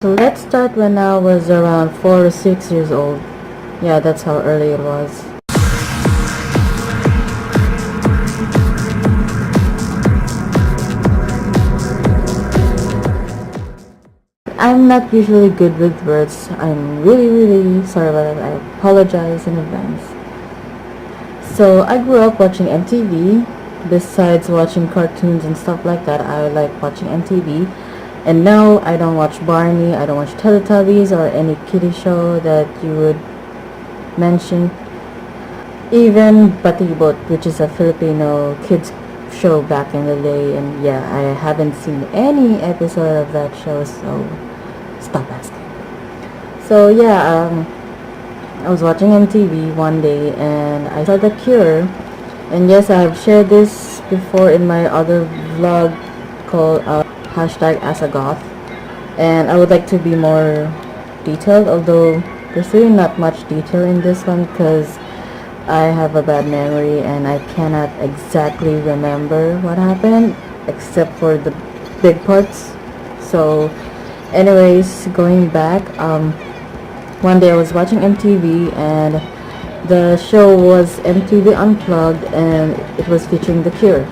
So let's start when I was around 4 or 6 years old. Yeah, that's how early it was. I'm not usually good with words. I'm really sorry about that. I apologize in advance. So I grew up watching MTV. Besides watching cartoons and stuff like that, I like watching MTV. And no, I don't watch Barney, I don't watch Teletubbies or any kiddie show that you would mention. Even Batibot, which is a Filipino kids show back in the day, and yeah, I haven't seen any episode of that show, so stop asking. So yeah, I was watching MTV one day and I saw The Cure, and yes, I have shared this before in my other vlog called hashtag as a goth, and I would like to be more detailed, although there's really not much detail in this one because I have a bad memory and I cannot exactly remember what happened except for the big parts. So anyways, going back, one day I was watching MTV and the show was MTV Unplugged and it was featuring The Cure.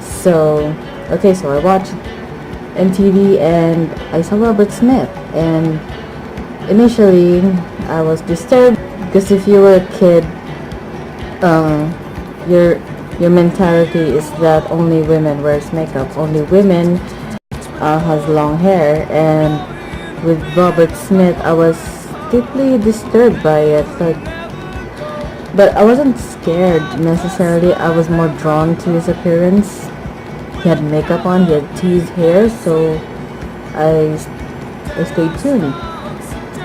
So okay, so I watched MTV and I saw Robert Smith, and initially I was disturbed because if you were a kid, your mentality is that only women wears makeup, only women has long hair, and with Robert Smith I was deeply disturbed by it. But I wasn't scared necessarily, I was more drawn to his appearance. He had makeup on, he had teased hair, so I stayed tuned.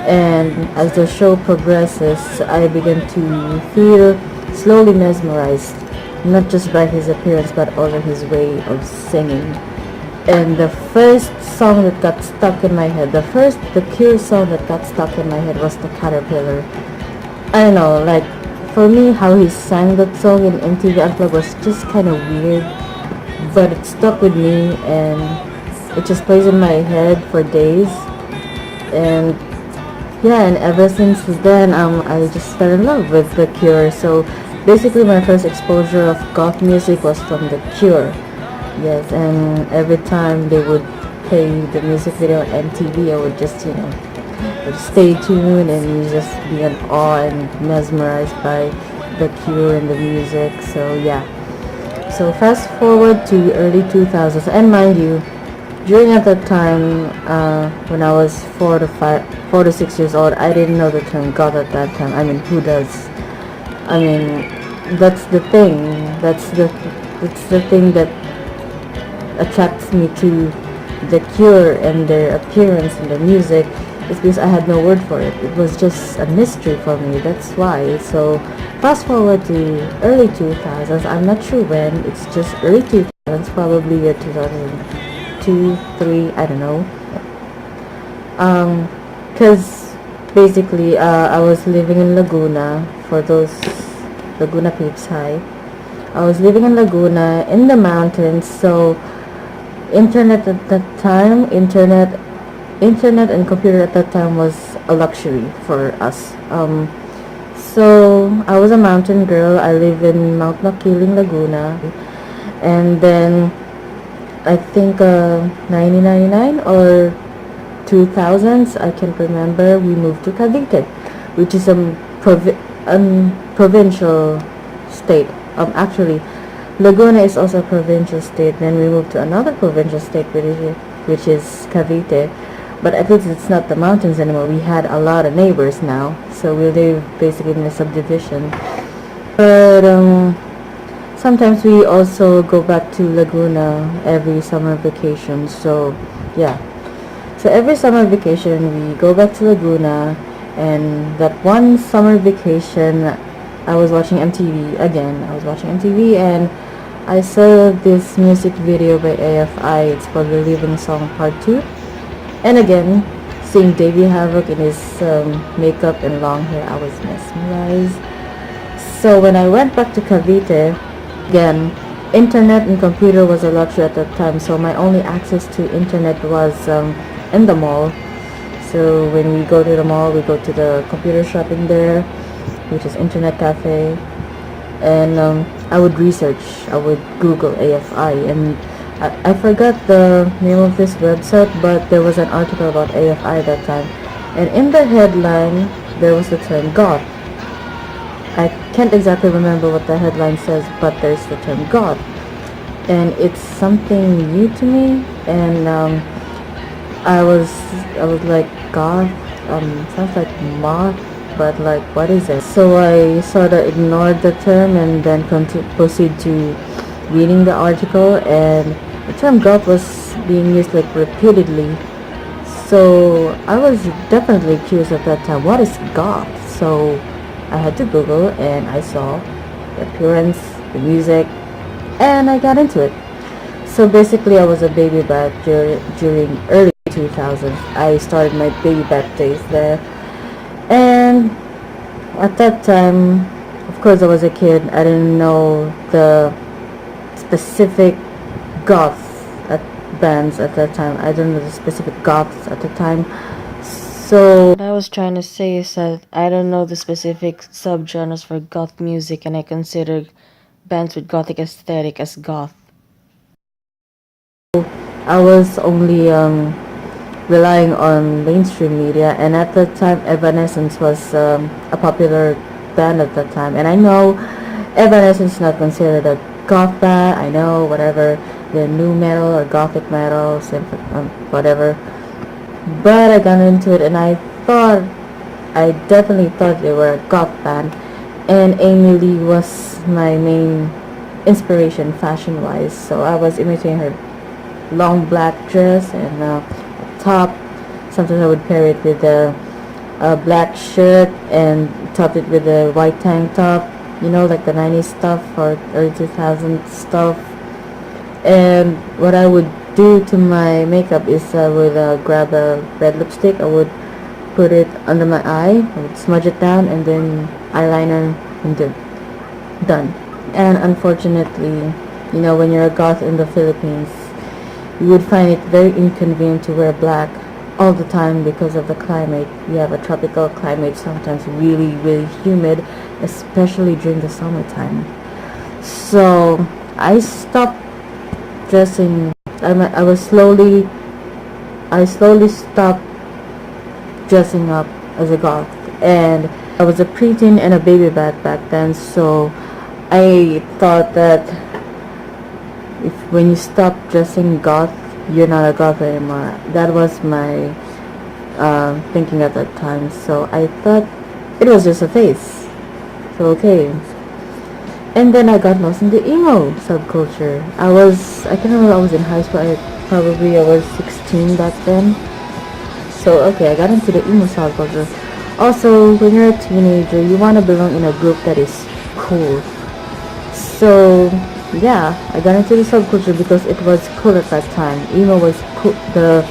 And as the show progresses, I began to feel slowly mesmerized, not just by his appearance but also his way of singing. And the first song that got stuck in my head, the Cure song that got stuck in my head was The Caterpillar. I don't know, like, for me, how he sang that song in MTV Unplugged was just kind of weird, but it stuck with me and it just plays in my head for days. And yeah, and ever since then I just fell in love with The Cure. So basically my first exposure of goth music was from The Cure. Yes, and every time they would play the music video on MTV, I would just would stay tuned and just be in awe and mesmerized by The Cure and the music. So yeah, so fast forward to early 2000s, and mind you, during at that time, when I was 4 to 6 years old, I didn't know the term goth at that time. I mean, who does? I mean, that's the thing. That's the thing that attracts me to The Cure and their appearance and their music. It's because I had no word for it. It was just a mystery for me. That's why. So fast forward to early 2000s. I'm not sure when. It's just early 2000s, probably year 2002, 3. I don't know. Because basically, I was living in Laguna. For those Laguna peeps, hi. I was living in Laguna in the mountains. So internet at that time, internet and computer at that time was a luxury for us. So I was a mountain girl. I live in Mount Makiling, Laguna, and then I think 1999 or 2000s, I can't remember, we moved to Cavite, which is a provincial state. Actually, Laguna is also a provincial state. Then we moved to another provincial state, which is Cavite. But at least it's not the mountains anymore. We had a lot of neighbors now, so we live basically in a subdivision. But sometimes we also go back to Laguna every summer vacation. So yeah, so every summer vacation we go back to Laguna. And that one summer vacation, I was watching MTV again. I was watching MTV and I saw this music video by A.F.I. It's called The Living Song Part 2. And again, seeing Davey Havoc in his makeup and long hair, I was mesmerized. So when I went back to Cavite, again, internet and computer was a luxury at that time. So my only access to internet was in the mall. So when we go to the mall, we go to the computer shop in there, which is internet cafe, and I would research. I would Google AFI, and I forgot the name of this website, but there was an article about AFI that time, and in the headline there was the term Goth. I can't exactly remember what the headline says, but there's the term Goth, and it's something new to me, and I was like, Goth, sounds like moth, but like, what is it? So I sort of ignored the term and then proceed to reading the article, and the term goth was being used like repeatedly. So I was definitely curious at that time, what is goth? So I had to Google, and I saw the appearance, the music, and I got into it. So basically, I was a baby bat during early 2000s. I started my baby bat days there, and at that time, of course, I was a kid. I didn't know the specific goth bands at that time. I didn't know the specific goths at the time. So what I was trying to say is that I don't know the specific subgenres for goth music, and I consider bands with gothic aesthetic as goth. I was only relying on mainstream media, and at that time Evanescence was a popular band at that time, and I know Evanescence is not considered a goth band. I know, whatever, the new metal or gothic metal, whatever, but I got into it, and I definitely thought they were a goth band, and Amy Lee was my main inspiration fashion wise, so I was imitating her long black dress and top. Sometimes I would pair it with a black shirt and top it with a white tank top, like the 90s stuff or early 2000s stuff. And what I would do to my makeup is I would grab a red lipstick. I would put it under my eye, I would smudge it down, and then eyeliner, and done. And unfortunately, when you're a goth in the Philippines, you would find it very inconvenient to wear black all the time because of the climate. We have a tropical climate, sometimes really, really humid, especially during the summertime. So I stopped dressing. I slowly stopped dressing up as a goth, and I was a preteen and a baby back then. So I thought that if when you stop dressing goth, you're not a goth anymore. That was my thinking at that time. So I thought it was just a phase. So okay. And then I got lost in the emo subculture. I can remember I was in high school. I was 16 back then. So okay, I got into the emo subculture. Also, when you're a teenager, you want to belong in a group that is cool. So yeah, I got into the subculture because it was cool at that time. Emo was cool, the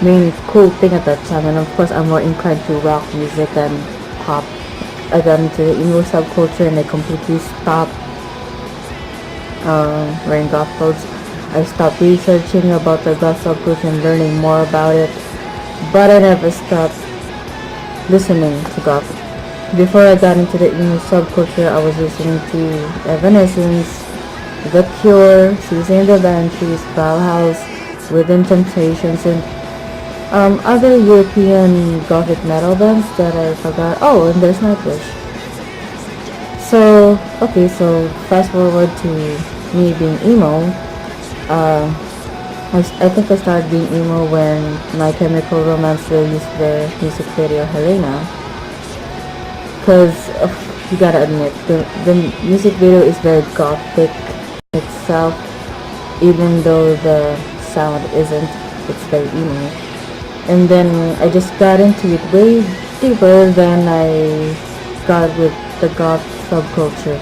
main cool thing at that time, and of course I'm more inclined to rock music than pop. I got into the emo subculture, and I completely stopped wearing goth clothes. I stopped researching about the goth subculture and learning more about it, but I never stopped listening to goth. Before I got into the emo subculture, I was listening to Evanescence, The Cure, Susie and the Banshees, Bauhaus, Within Temptations, and other European gothic metal bands that I forgot. Oh, and there's Nightwish. So, okay, so fast forward to me being emo. I think I started being emo when My Chemical Romance released their music video Helena. Because, you gotta admit, the music video is very gothic itself, even though the sound isn't. It's very emo. And then I just got into it way deeper than I got with the goth subculture.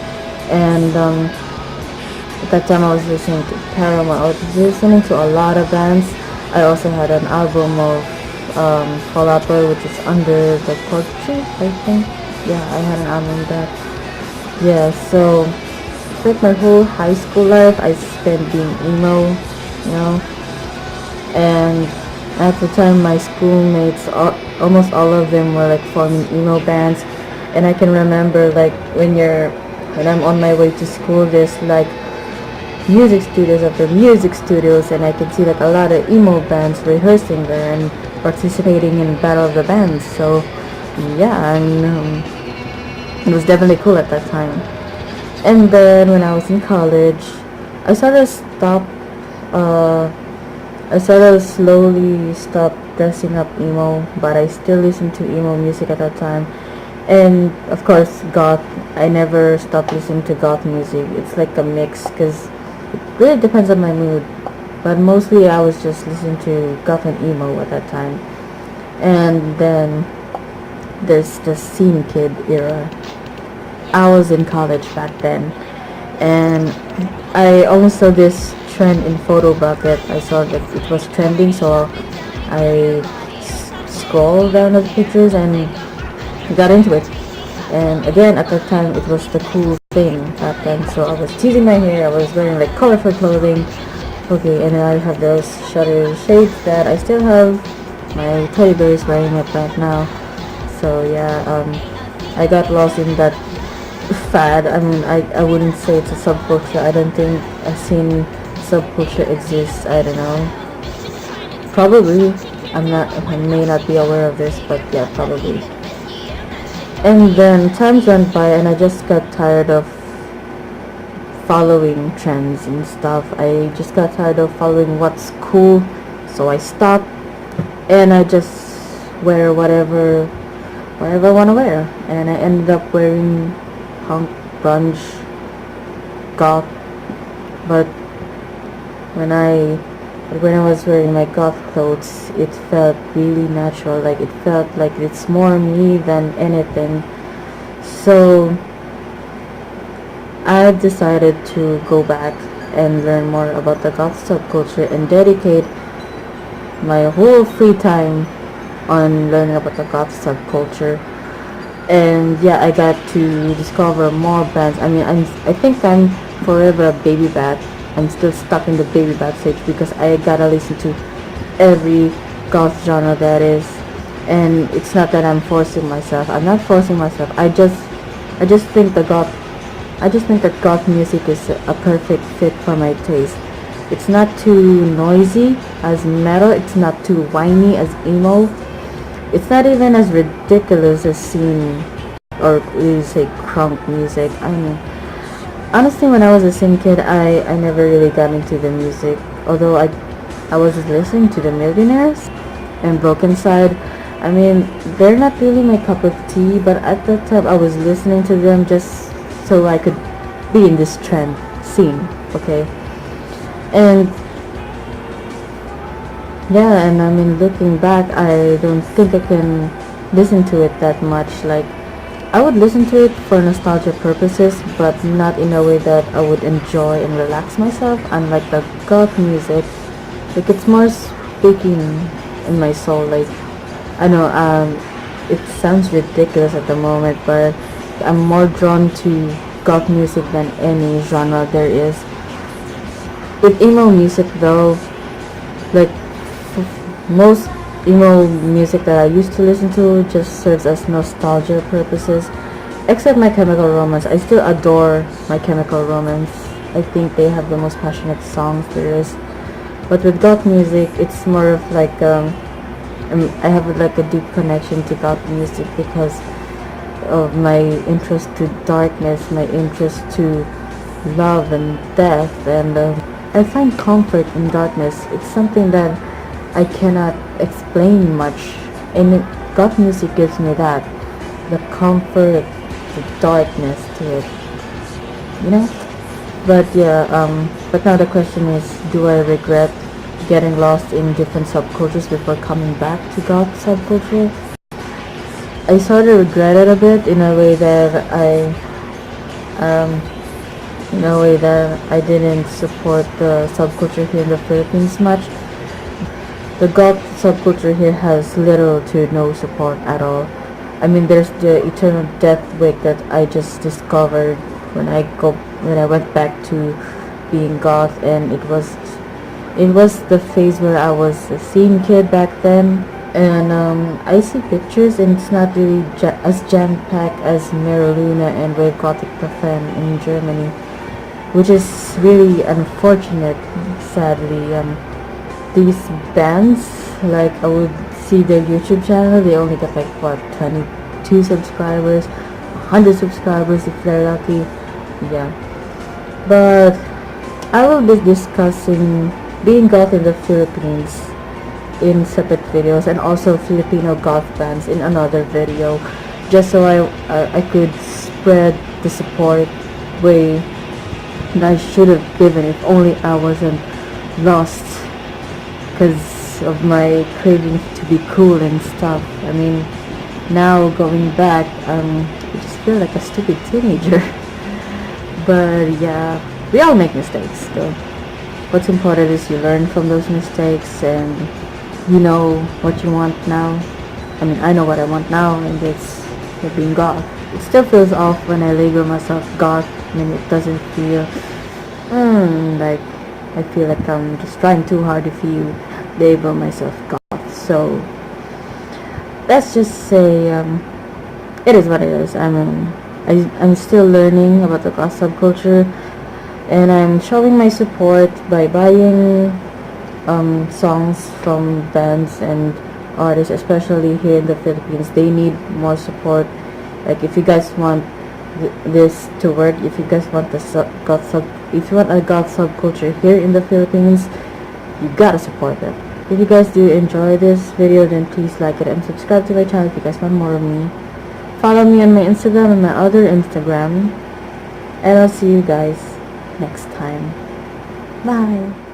And at that time I was listening to Paramore. I was listening to a lot of bands. I also had an album of Fall Out Boy, which is Under the Portrait, I think. Yeah, I had an album of that. Yeah, so like my whole high school life I spent being emo, and At the time, my schoolmates, almost all of them were like forming emo bands, and I can remember like when I'm on my way to school, there's like music studios after music studios, and I can see like a lot of emo bands rehearsing there and participating in battle of the bands. So yeah, and it was definitely cool at that time. And then when I was in college, I sort of stopped. Uh, I sort of slowly stopped dressing up emo, but I still listened to emo music at that time. And of course, goth. I never stopped listening to goth music. It's like a mix because it really depends on my mood. But mostly I was just listening to goth and emo at that time. And then there's the scene kid era. I was in college back then, and I almost saw this trend in photo bucket. I saw that it was trending, so I scrolled down the pictures and got into it. And again, at that time, it was the cool thing back then. So I was teasing my hair. I was wearing like colorful clothing. Okay, and I have those shutter shades that I still have. My teddy bear is wearing it right now. So yeah, I got lost in that fad. I mean, I wouldn't say it's a subculture. I don't think a scene subculture exists. I don't know. Probably. I may not be aware of this, but yeah, probably. And then times went by and I just got tired of following trends and stuff. I just got tired of following what's cool, so I stopped and I just wear whatever I want to wear. And I ended up wearing punk, grunge, goth. But when I was wearing my goth clothes, it felt really natural. Like it felt like it's more me than anything. So I decided to go back and learn more about the goth subculture and dedicate my whole free time on learning about the goth subculture. And yeah, I got to discover more bands. I mean, I think I'm forever a baby bat. I'm still stuck in the baby bat stage because I gotta listen to every goth genre that is. And it's not that I'm forcing myself. I'm not forcing myself. I just think that goth music is a perfect fit for my taste. It's not too noisy as metal. It's not too whiny as emo. It's not even as ridiculous as scene or you say crunk music. I mean, honestly, when I was a scene kid, I never really got into the music. Although I was listening to the Millionaires and Broken Side. I mean, they're not really my cup of tea, but at that time I was listening to them just so I could be in this trend scene, okay? And yeah, and I mean, looking back, I don't think I can listen to it that much. Like, I would listen to it for nostalgia purposes, but not in a way that I would enjoy and relax myself. Unlike the goth music, like it's more speaking in my soul. Like, I know, it sounds ridiculous at the moment, but I'm more drawn to goth music than any genre there is. With emo music though, like most emo music that I used to listen to just serves as nostalgia purposes. Except My Chemical Romance. I still adore My Chemical Romance. I think they have the most passionate songs there is. But with goth music, it's more of like I have like a deep connection to goth music because of my interest to darkness, my interest to love and death, and I find comfort in darkness. It's something that I cannot explain much, and goth music gives me that, the comfort, the darkness to it, you know. But yeah, but now the question is, do I regret getting lost in different subcultures before coming back to goth subculture? I sort of regret it a bit in a way that I didn't support the subculture here in the Philippines much. The goth subculture here has little to no support at all. I mean, there's the Eternal Death Wig that I just discovered when I went back to being goth, and it was the phase where I was a scene kid back then, and I see pictures and it's not really as jam-packed as Meroluna and Wave Gothic Parfum in Germany, which is really unfortunate, sadly. These bands, like I would see their YouTube channel, they only get like what, 22 subscribers, 100 subscribers if they're lucky. Yeah, but I will be discussing being goth in the Philippines in separate videos, and also Filipino goth bands in another video, just so I could spread the support way that I should have given if only I wasn't lost because of my craving to be cool and stuff. I mean, now going back, I just feel like a stupid teenager. But yeah, we all make mistakes though. What's important is you learn from those mistakes and you know what you want now. I mean, I know what I want now, and it's being goth. It still feels off when I label myself goth. I mean, it doesn't feel like I feel like I'm just trying too hard if you label myself goth. So let's just say it is what it is. I'm still learning about the goth subculture, and I'm showing my support by buying songs from bands and artists, especially here in the Philippines. They need more support. Like, if you guys want this to work, if you guys want the if you want a goth subculture here in the Philippines, you gotta support them. If you guys do enjoy this video, then please like it and subscribe to my channel if you guys want more of me. Follow me on my Instagram and my other Instagram, and I'll see you guys next time. Bye.